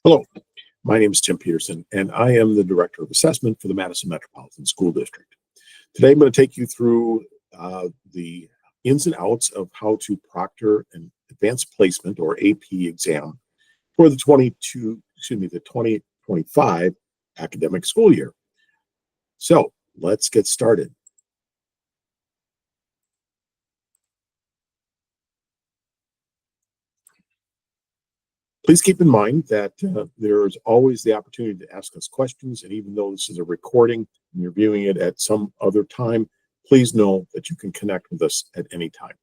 Hello, my name is Tim Peterson, and I am the Director of Assessment for the Madison Metropolitan School District. Today, I'm going to take you through the ins and outs of how to proctor an advanced placement or AP exam for the 2025 academic school year. So let's get started. Please keep in mind that there's always the opportunity to ask us questions, and even though this is a recording and you're viewing it at some other time, please know that you can connect with us at any time.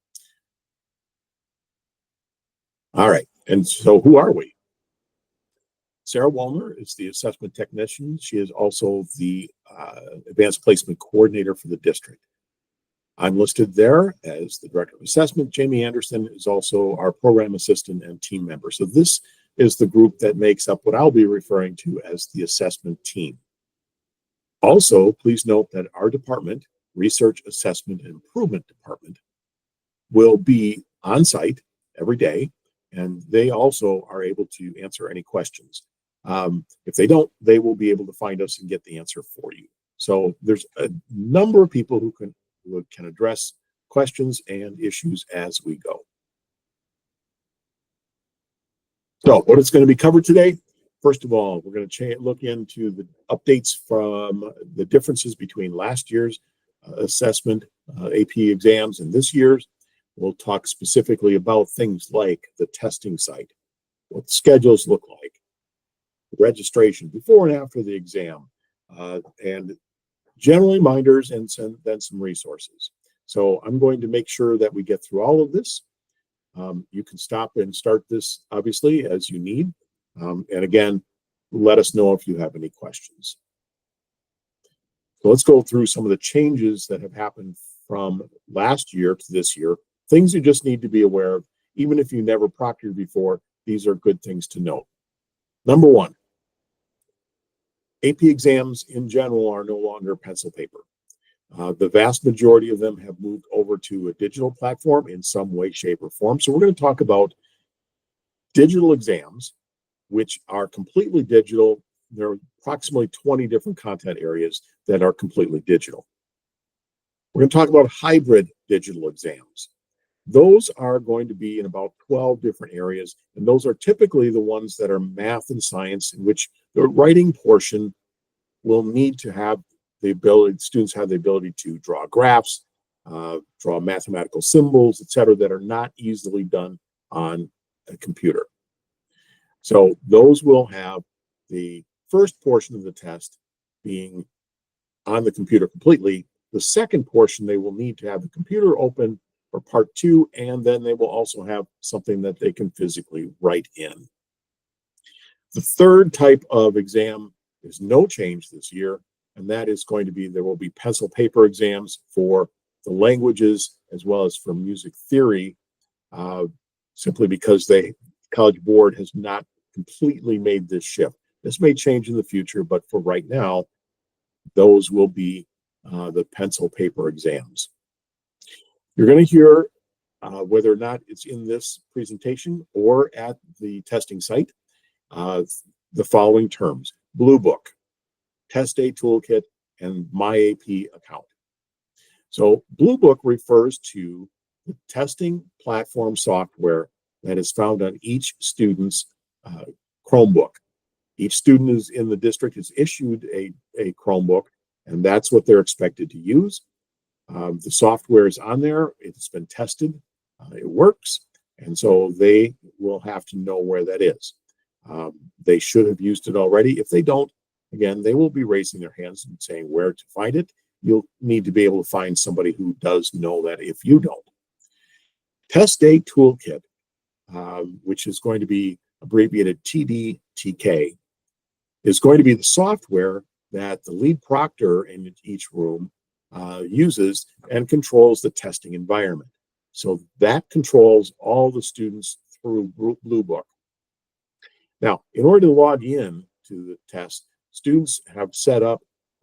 All right, and so who are we? Sarah Wallner is the assessment technician. She is also the advanced placement coordinator for the district. I'm listed there as the director of assessment. Jamie Anderson is also our program assistant and team member. So this is the group that makes up what I'll be referring to as the assessment team. Also, please note that our department, Research Assessment and Improvement Department, will be on site every day, and they also are able to answer any questions. If they don't, they will be able to find us and get the answer for you. So there's a number of people who can address questions and issues as we go. So what is going to be covered today? First of all, we're going to look into the updates from the differences between last year's assessment AP exams and this year's. We'll talk specifically about things like the testing site, what the schedules look like, registration before and after the exam, and general reminders, and then some resources. So I'm going to make sure that we get through all of this. You can stop and start this, obviously, as you need. And again, let us know if you have any questions. So let's go through some of the changes that have happened from last year to this year. Things you just need to be aware of. Even if you never proctored before, these are good things to note. Number one, AP exams in general are no longer pencil paper. The vast majority of them have moved over to a digital platform in some way, shape, or form. So we're going to talk about digital exams, which are completely digital. There are approximately 20 different content areas that are completely digital. We're going to talk about hybrid digital exams. Those are going to be in about 12 different areas, and those are typically the ones that are math and science, in which the writing portion will need to have the ability, students have the ability to draw graphs, draw mathematical symbols, etc., that are not easily done on a computer. So those will have the first portion of the test being on the computer completely. The second portion, they will need to have the computer open for part two, and then they will also have something that they can physically write in. The third type of exam is no change this year, and that is going to be, there will be pencil paper exams for the languages as well as for music theory, simply because the College Board has not completely made this shift. This may change in the future, but for right now, those will be the pencil paper exams. You're going to hear, whether or not it's in this presentation or at the testing site, the following terms: Blue Book, Test Day Toolkit, and My AP Account. So Blue Book refers to the testing platform software that is found on each student's Chromebook. Each student is in the district is issued a Chromebook, and that's what they're expected to use. The software is on there. It's been tested. It works. And so they will have to know where that is. They should have used it already. If they don't, again, they will be raising their hands and saying where to find it. You'll need to be able to find somebody who does know that if you don't. Test Day Toolkit, which is going to be abbreviated TDTK, is going to be the software that the lead proctor in each room uses and controls the testing environment. So that controls all the students through Blue Book. Now, in order to log in to the test, students have set up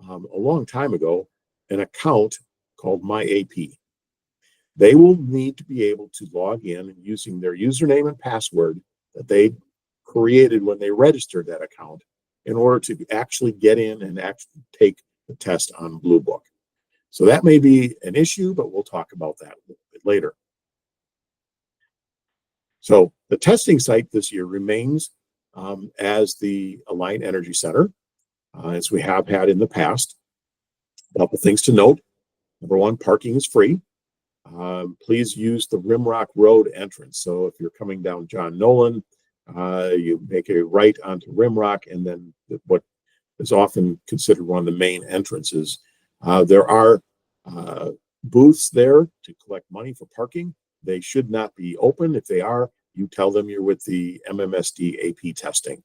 a long time ago an account called My AP. They will need to be able to log in using their username and password that they created when they registered that account in order to actually get in and actually take the test on Blue Book. So that may be an issue, but we'll talk about that a little bit later. So the testing site this year remains as the Alliant Energy Center, as we have had in the past. A couple things to note. Number one, parking is free. Please use the Rimrock Road entrance. So if you're coming down John Nolan, you make a right onto Rimrock, and then what is often considered one of the main entrances. There are booths there to collect money for parking. They should not be open. If they are, you tell them you're with the MMSD AP testing.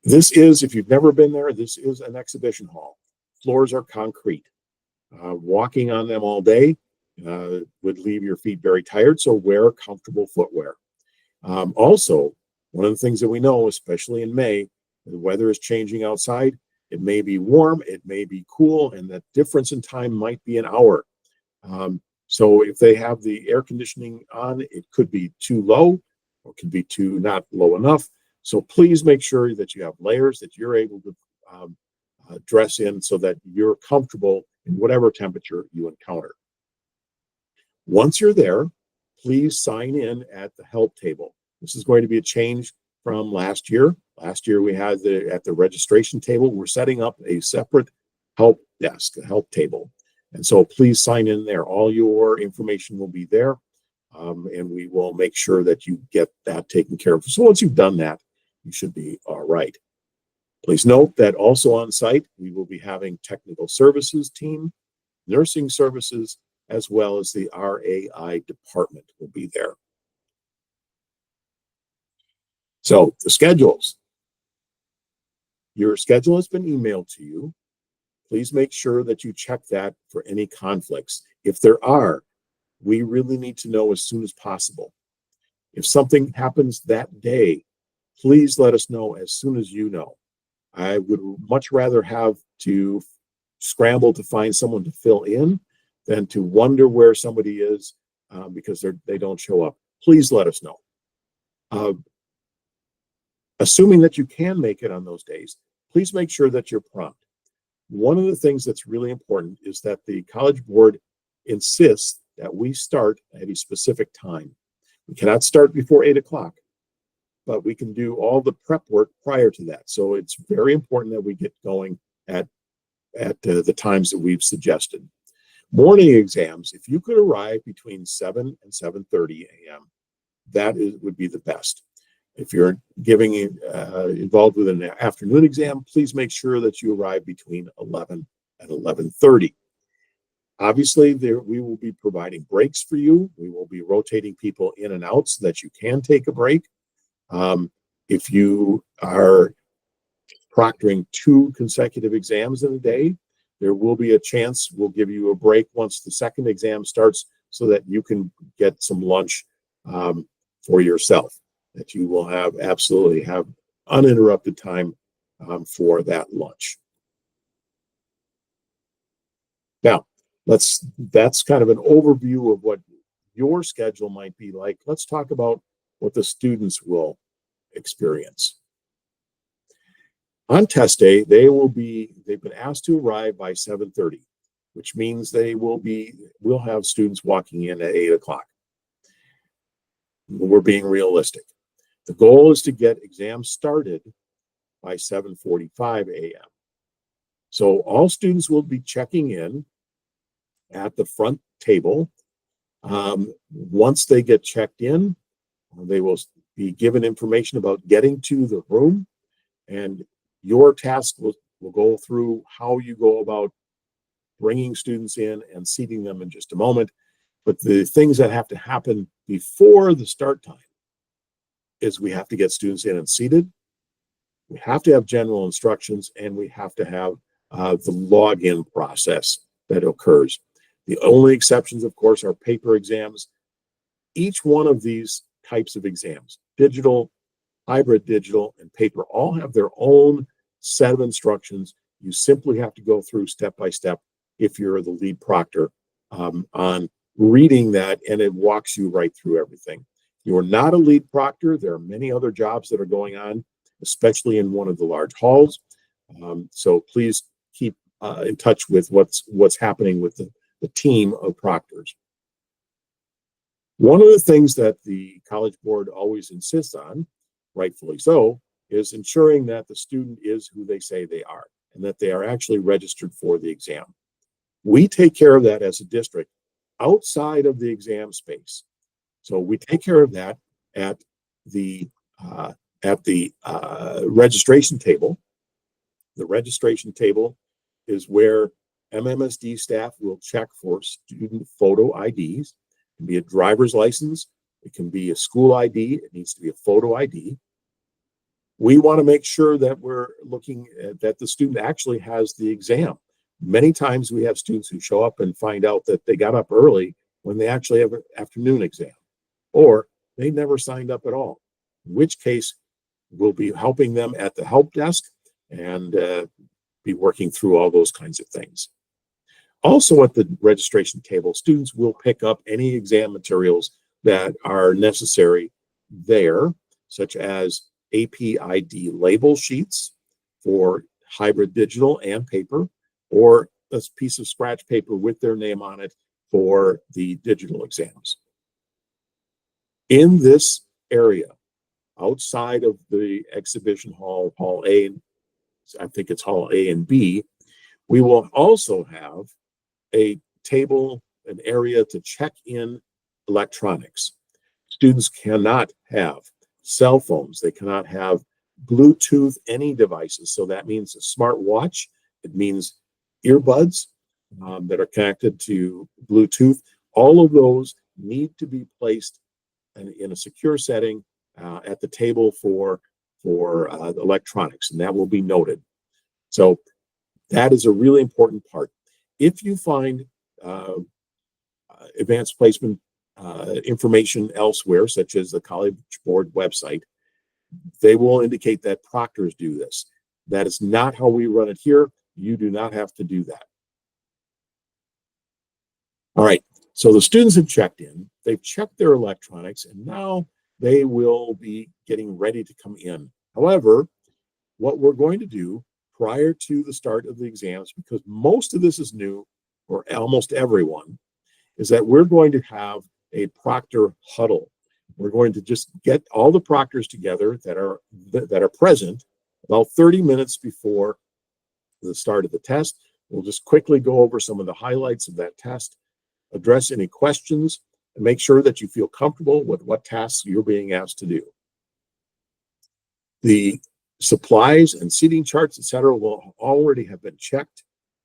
This is, if you've never been there, this is an exhibition hall. Floors are concrete. Walking on them all day would leave your feet very tired, so wear comfortable footwear. Also, one of the things that we know, especially in May, the weather is changing outside. It may be warm, it may be cool, and that difference in time might be an hour. So if they have the air conditioning on, it could be too low or could be too not low enough. So please make sure that you have layers that you're able to dress in so that you're comfortable in whatever temperature you encounter. Once you're there, please sign in at the help table. This is going to be a change from last year. Last year we had at the registration table, we're setting up a separate help desk, a help table. And so please sign in there. All your information will be there, and we will make sure that you get that taken care of. So once you've done that, you should be all right. Please note that also on site, we will be having technical services team, nursing services, as well as the RAI department will be there. So the schedules. Your schedule has been emailed to you. Please make sure that you check that for any conflicts. If there are, we really need to know as soon as possible. If something happens that day, please let us know as soon as you know. I would much rather have to scramble to find someone to fill in than to wonder where somebody is because they don't show up. Please let us know. Assuming that you can make it on those days, please make sure that you're prompt. One of the things that's really important is that the College Board insists that we start at a specific time. We cannot start before 8 o'clock, but we can do all the prep work prior to that. So it's very important that we get going at the times that we've suggested. Morning exams, if you could arrive between 7 and 7:30 a.m., that would be the best. If you're involved with an afternoon exam, please make sure that you arrive between 11 and 11:30. Obviously, we will be providing breaks for you. We will be rotating people in and out so that you can take a break. If you are proctoring 2 consecutive exams in a day, there will be a chance we'll give you a break once the second exam starts so that you can get some lunch for yourself, that you will absolutely have uninterrupted time for that lunch. Now, that's kind of an overview of what your schedule might be like. Let's talk about what the students will experience. On test day, they've been asked to arrive by 7:30, which means we'll have students walking in at 8 o'clock. We're being realistic. The goal is to get exams started by 7:45 a.m. So all students will be checking in at the front table. Once they get checked in, they will be given information about getting to the room, and your task will go through how you go about bringing students in and seating them in just a moment. But the things that have to happen before the start time is we have to get students in and seated. We have to have general instructions, and we have to have the login process that occurs. The only exceptions, of course, are paper exams. Each one of these types of exams, digital, hybrid digital, and paper, all have their own set of instructions. You simply have to go through step by step if you're the lead proctor on reading that, and it walks you right through everything. You are not a lead proctor. There are many other jobs that are going on, especially in one of the large halls. So please keep in touch with what's happening with the team of proctors. One of the things that the College Board always insists on, rightfully so, is ensuring that the student is who they say they are and that they are actually registered for the exam. We take care of that as a district outside of the exam space. So we take care of that at the registration table. The registration table is where MMSD staff will check for student photo IDs. It can be a driver's license. It can be a school ID. It needs to be a photo ID. We want to make sure that we're looking at that the student actually has the exam. Many times we have students who show up and find out that they got up early when they actually have an afternoon exam, or they never signed up at all, in which case we'll be helping them at the help desk and be working through all those kinds of things. Also at the registration table, students will pick up any exam materials that are necessary there, such as AP ID label sheets for hybrid digital and paper, or a piece of scratch paper with their name on it for the digital exams. In this area, outside of the exhibition hall, Hall A, I think it's Hall A and B, we will also have a table, an area to check in electronics. Students cannot have cell phones. They cannot have Bluetooth any devices. So that means a smart watch. It means earbuds that are connected to Bluetooth. All of those need to be placed in a secure setting at the table for electronics, and that will be noted. So that is a really important part. If you find advanced placement information elsewhere, such as the College Board website, they will indicate that proctors do this. That is not how we run it here. You do not have to do that. All right, so the students have checked in, they've checked their electronics, and now they will be getting ready to come in. However, what we're going to do prior to the start of the exams, because most of this is new for almost everyone, is that we're going to have a proctor huddle. We're going to just get all the proctors together that are present about 30 minutes before the start of the test. We'll just quickly go over some of the highlights of that test, address any questions, and make sure that you feel comfortable with what tasks you're being asked to do. The supplies and seating charts, etc., will already have been checked.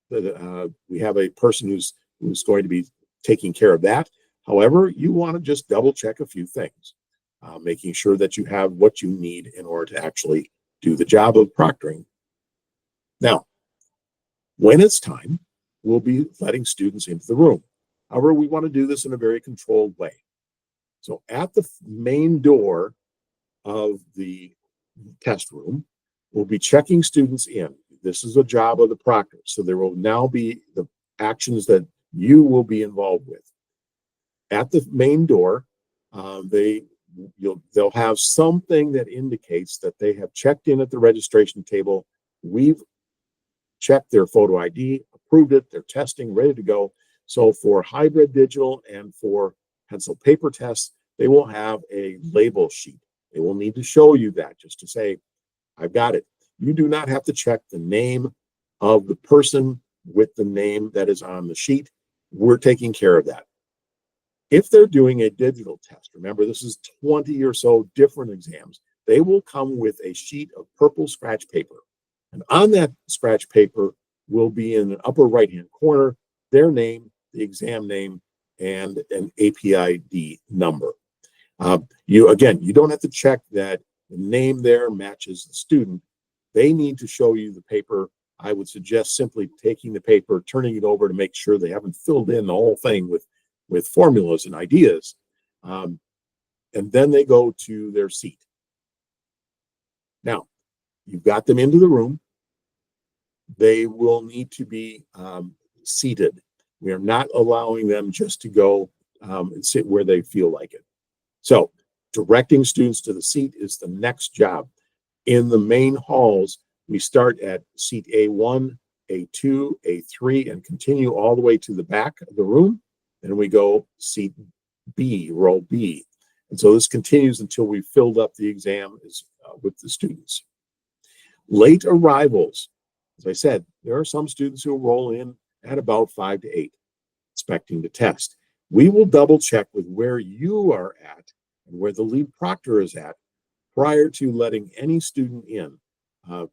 We have a person who's going to be taking care of that. However, you want to just double check a few things, making sure that you have what you need in order to actually do the job of proctoring. Now, when it's time, we'll be letting students into the room. However, we want to do this in a very controlled way. So at the main door of the test room, we'll be checking students in. This is a job of the proctor. So there will now be the actions that you will be involved with. At the main door, they'll have something that indicates that they have checked in at the registration table. We've checked their photo ID, approved it, they're testing, ready to go. So for hybrid digital and for pencil paper tests, they will have a label sheet. They will need to show you that just to say, I've got it. You do not have to check the name of the person with the name that is on the sheet. We're taking care of that. If they're doing a digital test, remember this is 20 or so different exams, they will come with a sheet of purple scratch paper. And on that scratch paper will be in the upper right-hand corner, their name, the exam name, and an APID number. You don't have to check that the name there matches the student. They need to show you the paper. I would suggest simply taking the paper, turning it over to make sure they haven't filled in the whole thing with formulas and ideas. And then they go to their seat. Now, you've got them into the room. They will need to be seated. We are not allowing them just to go and sit where they feel like it. So Directing students to the seat is the next job. In the main halls, we start at seat A1, A2, A3, and continue all the way to the back of the room. And we go seat B, row B. And so this continues until we filled up the exam with the students. Late arrivals. As I said, there are some students who roll in at about 5 to 8, expecting to test. We will double check with where you are at and where the lead proctor is at prior to letting any student in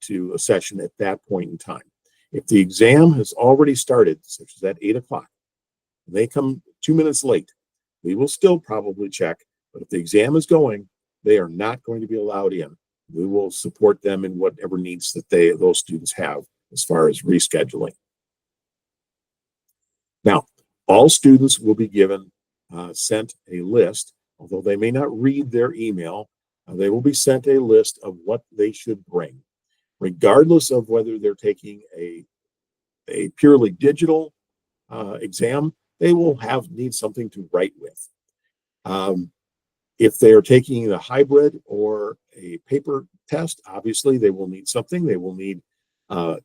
to a session at that point in time. If the exam has already started, such as at 8 o'clock, and they come 2 minutes late, we will still probably check, but if the exam is going, they are not going to be allowed in. We will support them in whatever needs that those students have as far as rescheduling. Now, all students will be sent a list, although they may not read their email, they will be sent a list of what they should bring, regardless of whether they're taking a purely digital exam. They will need something to write with. If they are taking the hybrid or a paper test, obviously they will need something. They will need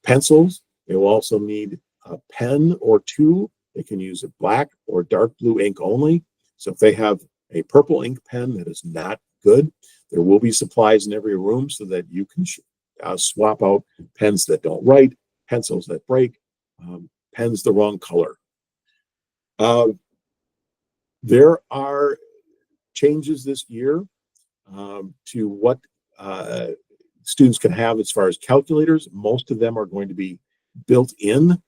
pencils. They will also need a pen or two. They can use a black or dark blue ink only. So if they have a purple ink pen that is not good, there will be supplies in every room so that you can swap out pens that don't write, pencils that break, pens the wrong color. There are changes this year to what students can have as far as calculators. Most of them are going to be built in.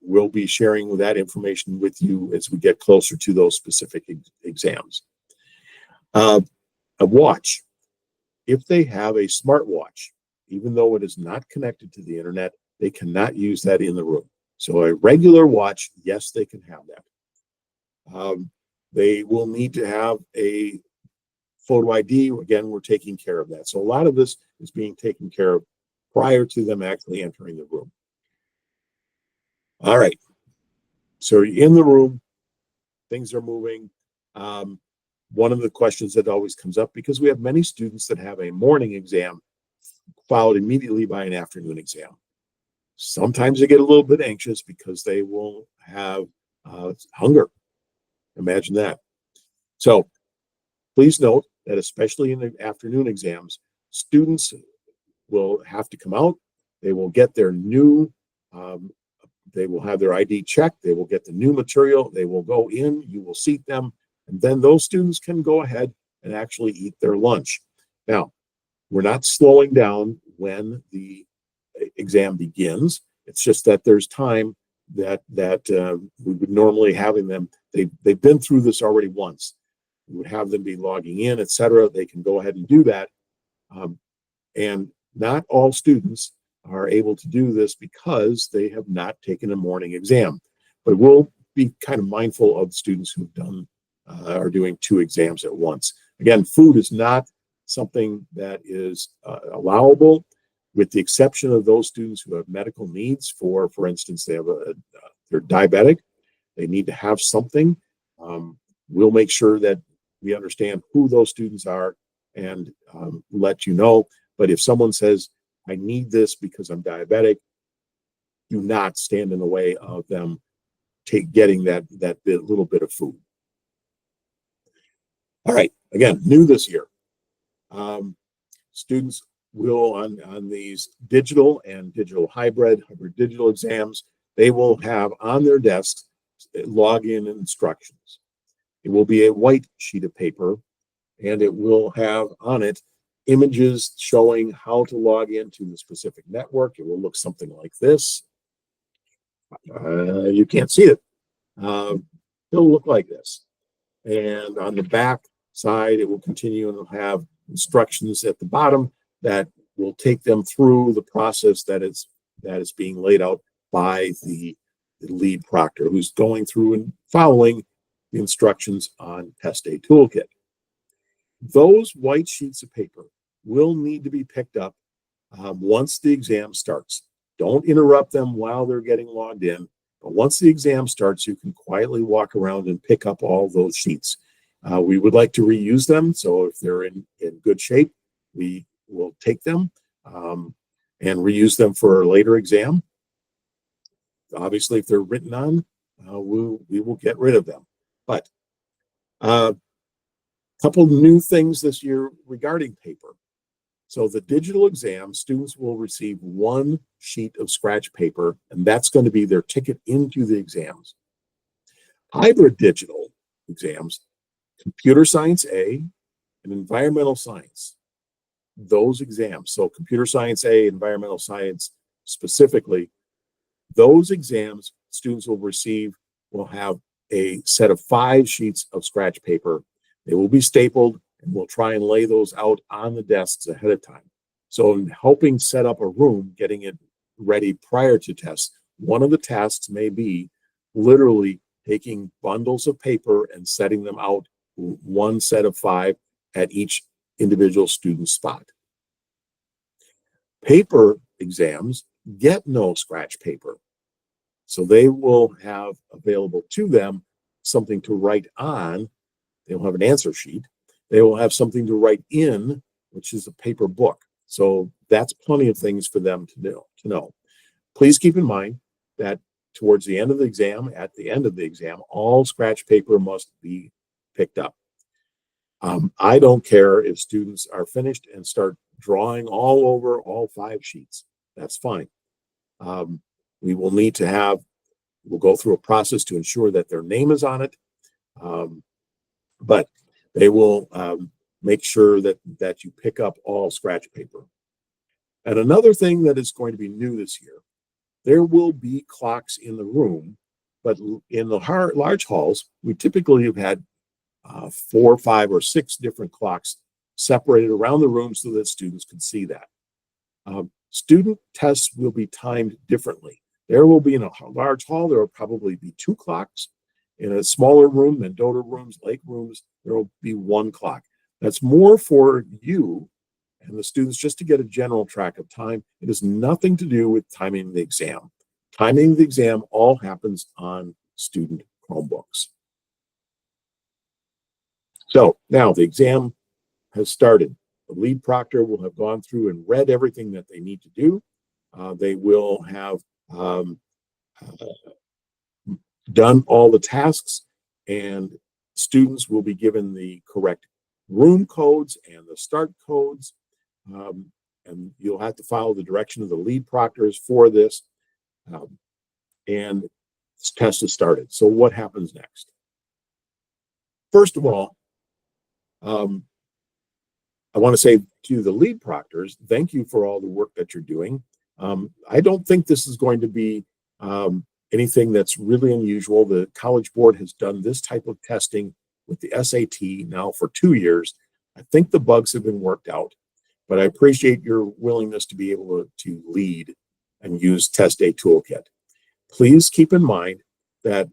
We'll be sharing that information with you as we get closer to those specific exams. A watch. If they have a smartwatch, even though it is not connected to the internet, they cannot use that in the room. So a regular watch, yes, they can have that. They will need to have a photo ID. Again, we're taking care of that. So a lot of this is being taken care of prior to them actually entering the room. All right. So in the room, things are moving. One of the questions that always comes up, because we have many students that have a morning exam followed immediately by an afternoon exam. Sometimes they get a little bit anxious because they will have hunger. Imagine that. So please note that especially in the afternoon exams, students will have to come out. They will get their new, they will have their ID checked. They will get the new material. They will go in. You will seat them. And then those students can go ahead and actually eat their lunch. Now, we're not slowing down when the exam begins. It's just that there's time that we would normally having them. They've been through this already once. We would have them be logging in, etc. They can go ahead and do that. And not all students are able to do this because they have not taken a morning exam. But we'll be kind of mindful of students who've done are doing 2 exams at once. Again, food is not something that is allowable, with the exception of those students who have medical needs. For instance, they're diabetic. They need to have something. We'll make sure that we understand who those students are and let you know. But if someone says, I need this because I'm diabetic, do not stand in the way of them getting that little bit of food. All right, again, new this year. Students will, on these digital and digital hybrid digital exams, they will have on their desks login instructions. It will be a white sheet of paper, and it will have on it images showing how to log into the specific network. It will look something like this. You can't see it. It'll look like this. And on the back side, it will continue and it'll have instructions at the bottom that will take them through the process that is being laid out by the lead proctor, who's going through and following the instructions on Test Day Toolkit. Those white sheets of paper will need to be picked up once the exam starts. Don't interrupt them while they're getting logged in. But once the exam starts, you can quietly walk around and pick up all those sheets. We would like to reuse them, so if they're in good shape, we will take them and reuse them for a later exam. Obviously, if they're written on, we will get rid of them. But a couple new things this year regarding paper. So the digital exam, students will receive one sheet of scratch paper, and that's going to be their ticket into the exams. Hybrid digital exams, computer science A and environmental science, those exams. So computer science A, environmental science specifically, those exams students will have a set of 5 sheets of scratch paper. They will be stapled, and we'll try and lay those out on the desks ahead of time. So in helping set up a room, getting it ready prior to tests, one of the tasks may be literally taking bundles of paper and setting them out, one set of 5 at each individual student's spot. Paper exams get no scratch paper, so they will have available to them something to write on. They'll have an answer sheet. They will have something to write in, which is a paper book. So that's plenty of things for them to know. Please keep in mind that towards the end of the exam, at the end of the exam, all scratch paper must be picked up. I don't care if students are finished and start drawing all over all 5 sheets. That's fine. We will need to we'll go through a process to ensure that their name is on it. But they will make sure that you pick up all scratch paper. And another thing that is going to be new this year, there will be clocks in the room, but in the large halls, we typically have had 4, 5, or 6 different clocks separated around the room so that students can see that. Student tests will be timed differently. There will be in a large hall, there will probably be 2 clocks. In a smaller room, Mendota rooms, lake rooms, there will be 1 clock. That's more for you and the students just to get a general track of time. It has nothing to do with timing the exam. Timing the exam all happens on student Chromebooks. So now the exam has started. The lead proctor will have gone through and read everything that they need to do. They will have done all the tasks, and students will be given the correct room codes and the start codes. And you'll have to follow the direction of the lead proctors for this. And this test is started. So what happens next? First of all, I want to say to the lead proctors, thank you for all the work that you're doing. I don't think this is going to be anything that's really unusual. The College Board has done this type of testing with the SAT now for 2 years. I think the bugs have been worked out, but I appreciate your willingness to be able to lead and use Test A Toolkit. Please keep in mind that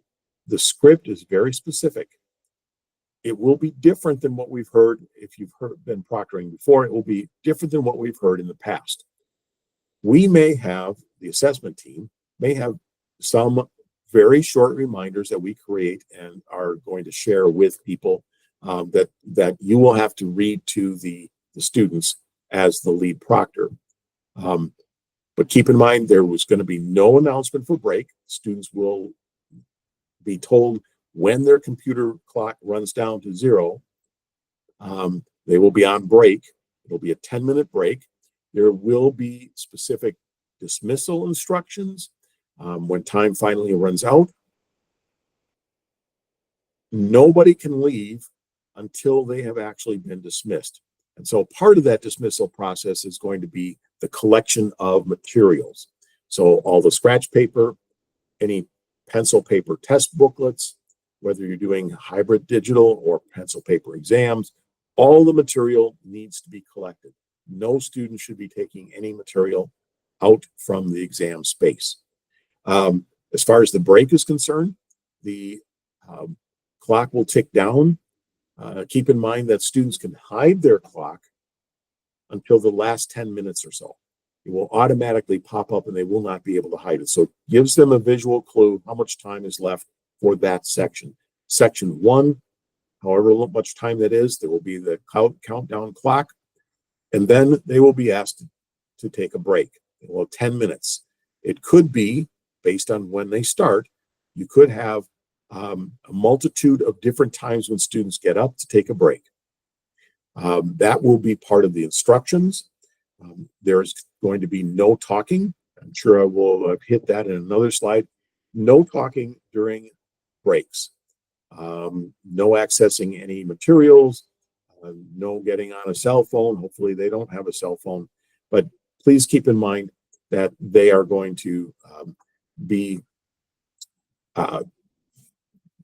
the script is very specific. It will be different than what we've heard. If you've been proctoring before, it will be different than what we've heard in the past. We may have, the assessment team may have some very short reminders that we create and are going to share with people that you will have to read to the students as the lead proctor. But keep in mind, there was going to be no announcement for break. Students will be told when their computer clock runs down to 0, they will be on break. It'll be a 10-minute break. There will be specific dismissal instructions when time finally runs out. Nobody can leave until they have actually been dismissed. And so part of that dismissal process is going to be the collection of materials. So all the scratch paper, any pencil paper test booklets, whether you're doing hybrid digital or pencil paper exams, all the material needs to be collected. No student should be taking any material out from the exam space. As far as the break is concerned, the clock will tick down. Keep in mind that students can hide their clock until the last 10 minutes or so. It will automatically pop up and they will not be able to hide it. So it gives them a visual clue how much time is left for that section. Section 1, however much time that is. There will be the countdown clock, and then they will be asked to take a break. They will have 10 minutes. It could be, based on when they start, you could have a multitude of different times when students get up to take a break. That will be part of the instructions. There's going to be no talking. I'm sure I will hit that in another slide. No talking during breaks. No accessing any materials. No getting on a cell phone. Hopefully they don't have a cell phone. But please keep in mind that they are going to be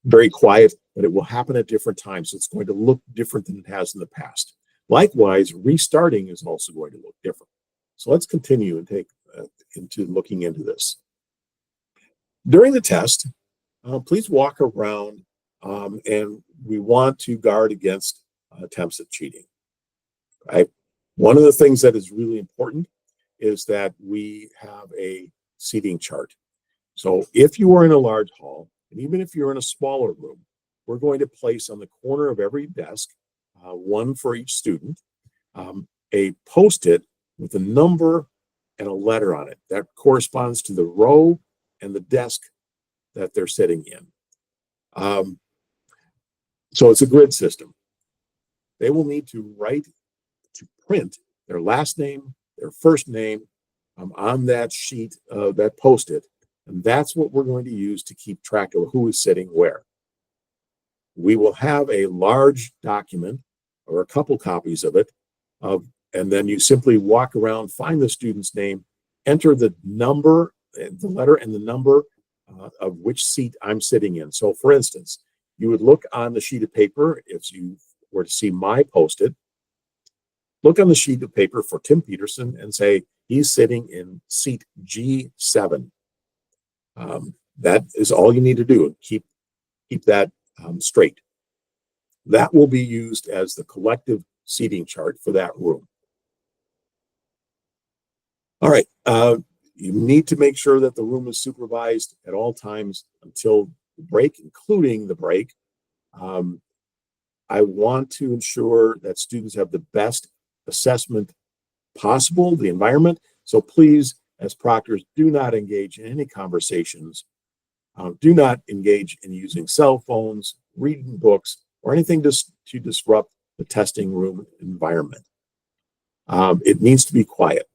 very quiet, but it will happen at different times. So it's going to look different than it has in the past. Likewise, restarting is also going to look different. So let's continue and take into looking into this. During the test, please walk around, and we want to guard against attempts at cheating. Right? One of the things that is really important is that we have a seating chart. So if you are in a large hall, and even if you're in a smaller room, we're going to place on the corner of every desk, one for each student, a Post-it with a number and a letter on it that corresponds to the row and the desk that they're sitting in. So it's a grid system. They will need to print their last name, their first name on that sheet, that Post-it. And that's what we're going to use to keep track of who is sitting where. We will have a large document or a couple copies of it, and then you simply walk around, find the student's name, enter the number, the letter and the number of which seat I'm sitting in. So for instance, you would look on the sheet of paper, if you were to see my Post-it, look on the sheet of paper for Tim Peterson and say, he's sitting in seat G7. That is all you need to do. Keep that straight. That will be used as the collective seating chart for that room. All right. You need to make sure that the room is supervised at all times until the break, including the break. I want to ensure that students have the best assessment possible, the environment. So please, as proctors, do not engage in any conversations. Do not engage in using cell phones, reading books, or anything to disrupt the testing room environment. It needs to be quiet.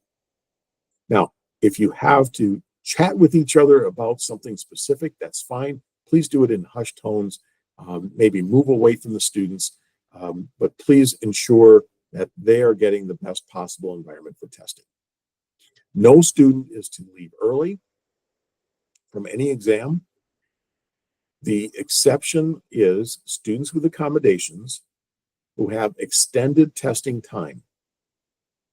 Now, if you have to chat with each other about something specific, that's fine. Please do it in hushed tones. Maybe move away from the students, but please ensure that they are getting the best possible environment for testing. No student is to leave early from any exam. The exception is students with accommodations who have extended testing time.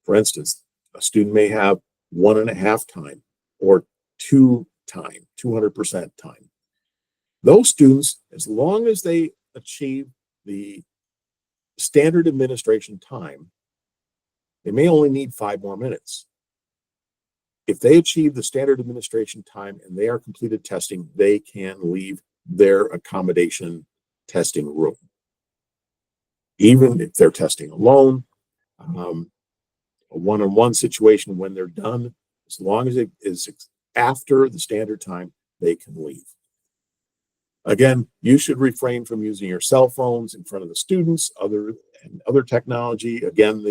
For instance, a student may have 1.5 time or 2 time, 200% time. Those students, as long as they achieve the standard administration time, they may only need 5 more minutes. If they achieve the standard administration time and they are completed testing, they can leave their accommodation testing room. Even if they're testing alone, a one-on-one situation, when they're done, as long as it is after the standard time, they can leave. Again, you should refrain from using your cell phones in front of the students, other technology. Again,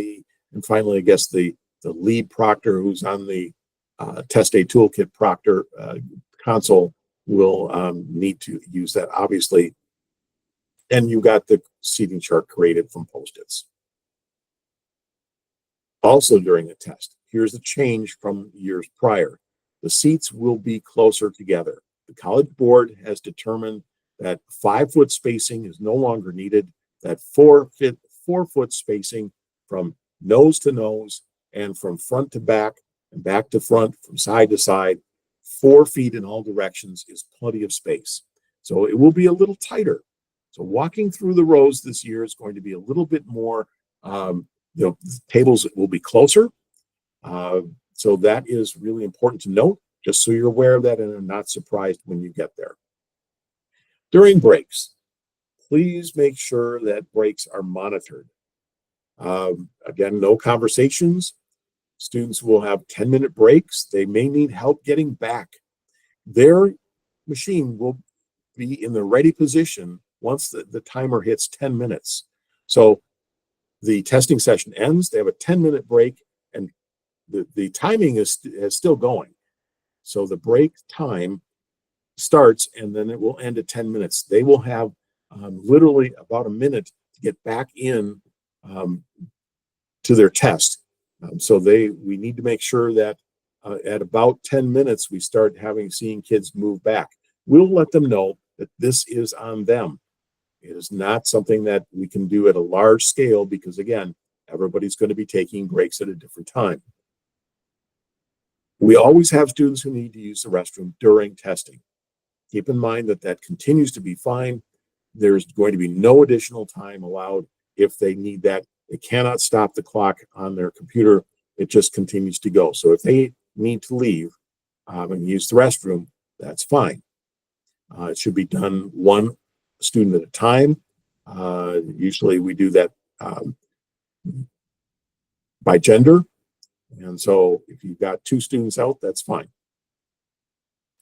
and finally, I guess the lead proctor who's on the Test Aid Toolkit proctor console will need to use that, obviously. And you got the seating chart created from Post-its. Also during the test, here's a change from years prior. The seats will be closer together. The College Board has determined that 5-foot spacing is no longer needed, that 4-foot spacing from nose to nose and from front to back and back to front, from side to side, 4 feet in all directions is plenty of space. So it will be a little tighter. So walking through the rows this year is going to be a little bit more, the tables will be closer. So that is really important to note, just so you're aware of that and are not surprised when you get there. During breaks, please make sure that breaks are monitored. Again, no conversations. Students will have 10-minute breaks. They may need help getting back. Their machine will be in the ready position once the timer hits 10 minutes. So the testing session ends, they have a 10-minute break, and the timing is still going. So the break time starts, and then it will end at 10 minutes. They will have literally about a minute to get back in to their test. So we need to make sure that at about 10 minutes, we start seeing kids move back. We'll let them know that this is on them. It is not something that we can do at a large scale because, again, everybody's going to be taking breaks at a different time. We always have students who need to use the restroom during testing. Keep in mind that that continues to be fine. There's going to be no additional time allowed if they need that. They cannot stop the clock on their computer. It just continues to go. So if they need to leave and use the restroom, that's fine. It should be done one student at a time. Usually we do that by gender. And so if you've got 2 students out, that's fine.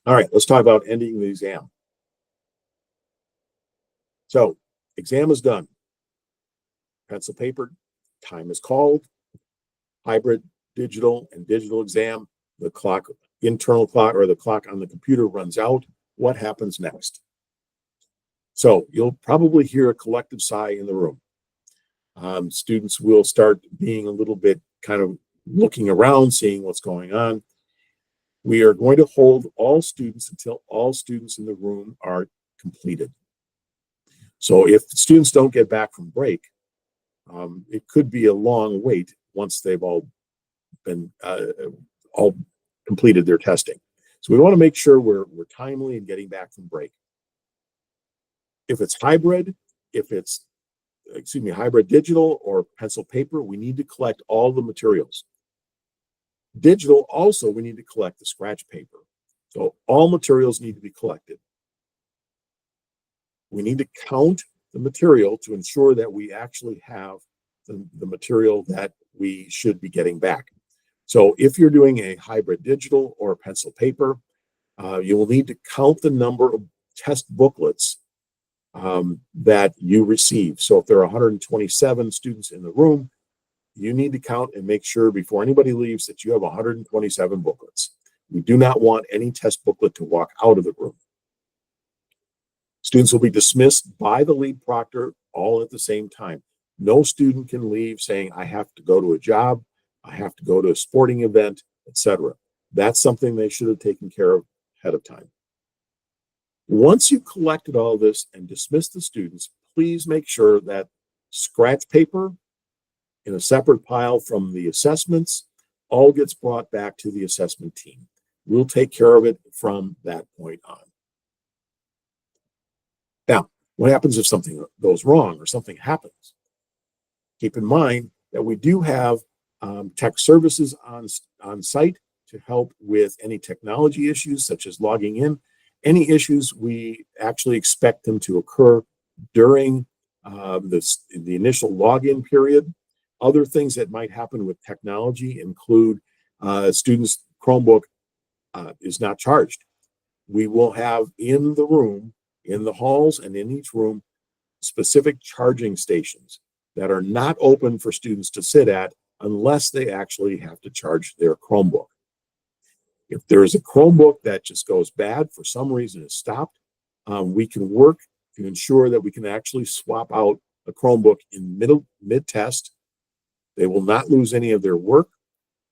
All right, let's talk about ending the exam. So exam is done. Pencil paper, time is called. Hybrid, digital, and digital exam. The clock, internal clock, or the clock on the computer runs out. What happens next? So you'll probably hear a collective sigh in the room. Students will start being a little bit kind of looking around, seeing what's going on. We are going to hold all students until all students in the room are completed. So if students don't get back from break, it could be a long wait once they've all been all completed their testing. So we want to make sure we're timely in getting back from break. If it's hybrid, hybrid digital or pencil paper, we need to collect all the materials. Digital, also, we need to collect the scratch paper. So all materials need to be collected. We need to count the material to ensure that we actually have the material that we should be getting back. So if you're doing a hybrid digital or pencil paper, you will need to count the number of test booklets that you receive. So if there are 127 students in the room, you need to count and make sure before anybody leaves that you have 127 booklets. We do not want any test booklet to walk out of the room. Students will be dismissed by the lead proctor all at the same time. No student can leave saying, I have to go to a job, I have to go to a sporting event, etc. That's something they should have taken care of ahead of time. Once you've collected all this and dismissed the students, please make sure that scratch paper in a separate pile from the assessments all gets brought back to the assessment team. We'll take care of it from that point on. Now, what happens if something goes wrong or something happens? Keep in mind that we do have tech services on site to help with any technology issues, such as logging in. Any issues, we actually expect them to occur during the initial login period. Other things that might happen with technology include students' Chromebook is not charged. We will have in the room, in the halls and in each room, specific charging stations that are not open for students to sit at unless they actually have to charge their Chromebook. If there's a Chromebook that just goes bad for some reason, is stopped, we can work to ensure that we can actually swap out a Chromebook in mid-test. They will not lose any of their work,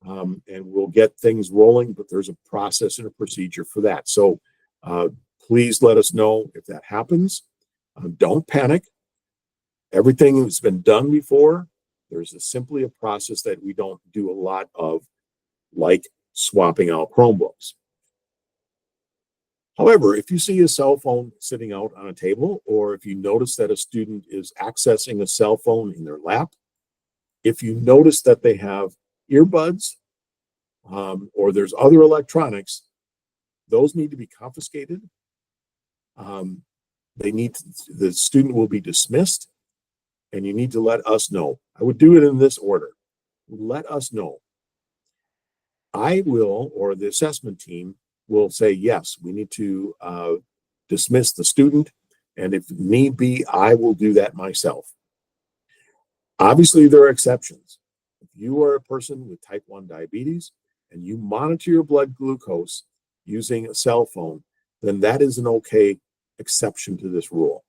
and we'll get things rolling, but there's a process and a procedure for that. So please let us know if that happens. Don't panic. Everything has been done before. There's simply a process that we don't do a lot of, like swapping out Chromebooks. However, if you see a cell phone sitting out on a table, or if you notice that a student is accessing a cell phone in their lap, if you notice that they have earbuds or there's other electronics, those need to be confiscated. the student will be dismissed, and you need to let us know. I would do it in this order. Let us know. I will, or the assessment team will say, yes, we need to dismiss the student. And if need be, I will do that myself. Obviously, there are exceptions. If you are a person with type 1 diabetes and you monitor your blood glucose using a cell phone, then that is an okay exception to this rule.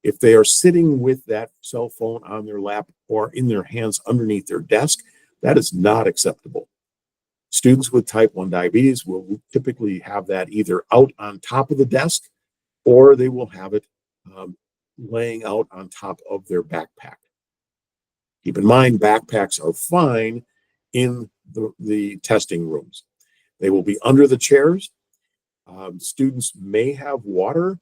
If they are sitting with that cell phone on their lap or in their hands underneath their desk, that is not acceptable. Students with type 1 diabetes will typically have that either out on top of the desk, or they will have it laying out on top of their backpack. Keep in mind, backpacks are fine in the testing rooms. They will be under the chairs. Students may have water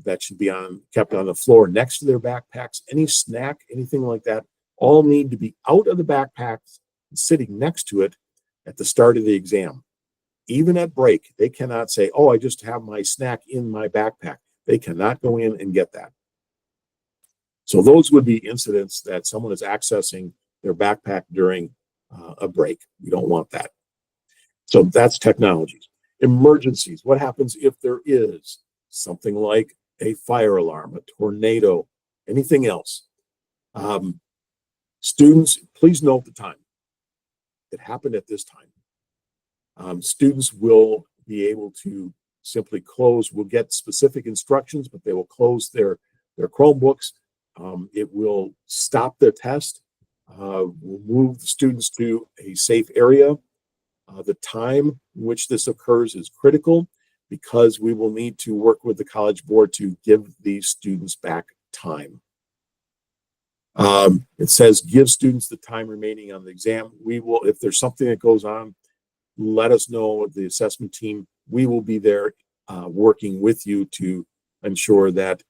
that should be kept on the floor next to their backpacks. Any snack, anything like that, all need to be out of the backpacks and sitting next to it at the start of the exam. Even at break, they cannot say, oh, I just have my snack in my backpack. They cannot go in and get that. So those would be incidents that someone is accessing their backpack during a break. We don't want that. So that's technologies. Emergencies. What happens if there is something like a fire alarm, a tornado, anything else? Students, please note the time. It happened at this time. Students will be able to simply close, will get specific instructions, but they will close their Chromebooks. It will stop their test. We'll move the students to a safe area. The time in which this occurs is critical because we will need to work with the College Board to give these students back time. It says give students the time remaining on the exam. We will, if there's something that goes on, let us know, the assessment team. We will be there working with you to ensure that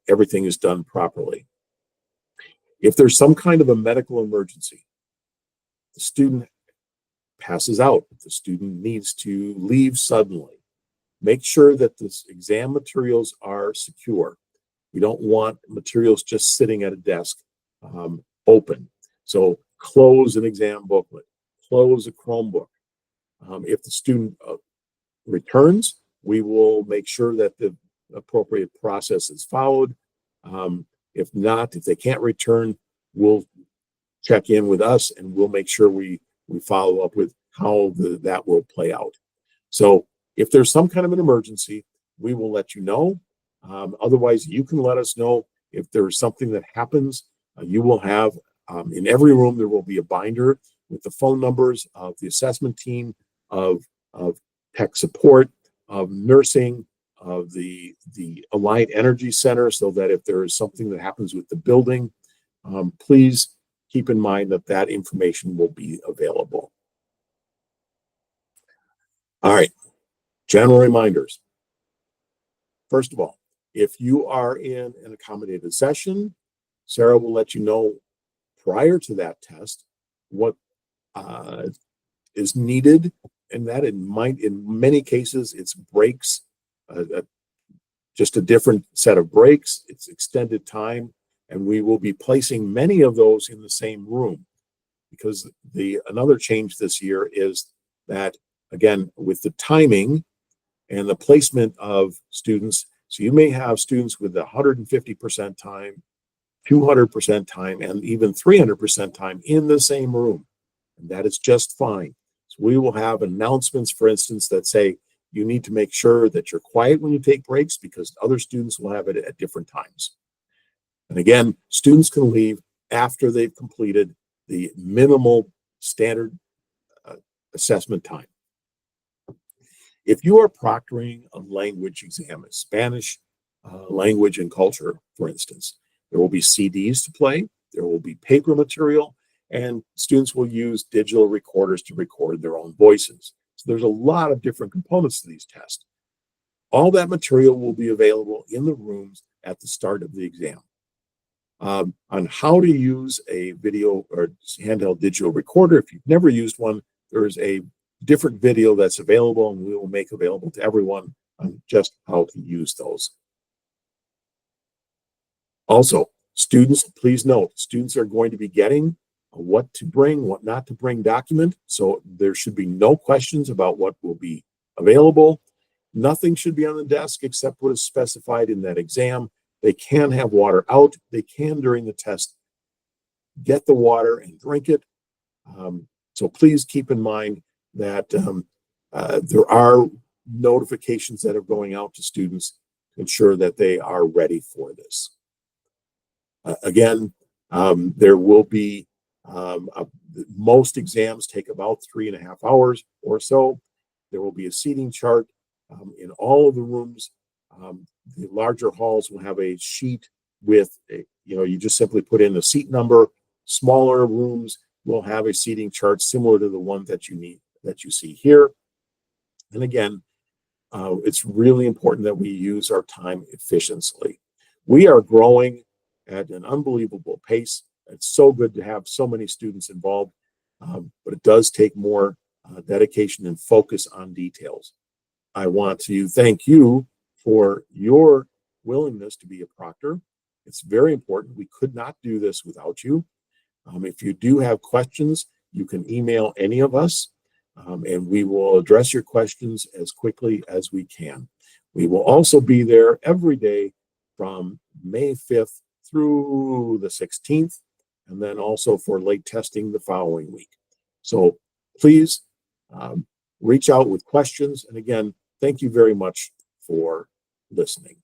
everything is done properly. If there's some kind of a medical emergency, the student passes out, the student needs to leave suddenly, make sure that the exam materials are secure. We don't want materials just sitting at a desk open. So close an exam booklet, close a Chromebook. If the student returns, we will make sure that the appropriate process is followed. If not, if they can't return, we'll check in with us and we'll make sure we follow up with how that will play out. So if there's some kind of an emergency, we will let you know. Otherwise, you can let us know if there's something that happens. You will have, in every room, there will be a binder with the phone numbers of the assessment team, of tech support, of nursing, of the Allied Energy Center, so that if there is something that happens with the building, please keep in mind that information will be available. All right, general reminders. First of all, if you are in an accommodated session, Sarah will let you know prior to that test what is needed, and that in many cases it's breaks, just a different set of breaks, it's extended time, and we will be placing many of those in the same room, because another change this year is that, again, with the timing and the placement of students, so you may have students with 150% time, 200% time, and even 300% time in the same room, and that is just fine. So we will have announcements, for instance, that say you need to make sure that you're quiet when you take breaks because other students will have it at different times. And again, students can leave after they've completed the minimal standard assessment time. If you are proctoring a language exam, a Spanish language and culture, for instance, there will be CDs to play, there will be paper material, and students will use digital recorders to record their own voices. So there's a lot of different components to these tests. All that material will be available in the rooms at the start of the exam. On how to use a video or handheld digital recorder, if you've never used one, there is a different video that's available, and we will make available to everyone on just how to use those. Also, students, please note, students are going to be getting a what to bring, what not to bring document. So there should be no questions about what will be available. Nothing should be on the desk except what is specified in that exam. They can have water out. They can, during the test, get the water and drink it. So please keep in mind that there are notifications that are going out to students to ensure that they are ready for this. Again, there will be, most exams take about 3.5 hours or so. There will be a seating chart in all of the rooms. The larger halls will have a sheet with, you just simply put in a seat number. Smaller rooms will have a seating chart similar to the one that you see here. And again, it's really important that we use our time efficiently. We are growing at an unbelievable pace. It's so good to have so many students involved, but it does take more dedication and focus on details. I want to thank you for your willingness to be a proctor. It's very important. We could not do this without you. If you do have questions, you can email any of us, and we will address your questions as quickly as we can. We will also be there every day from May 5th through the 16th, and then also for late testing the following week. So please reach out with questions. And again, thank you very much for listening.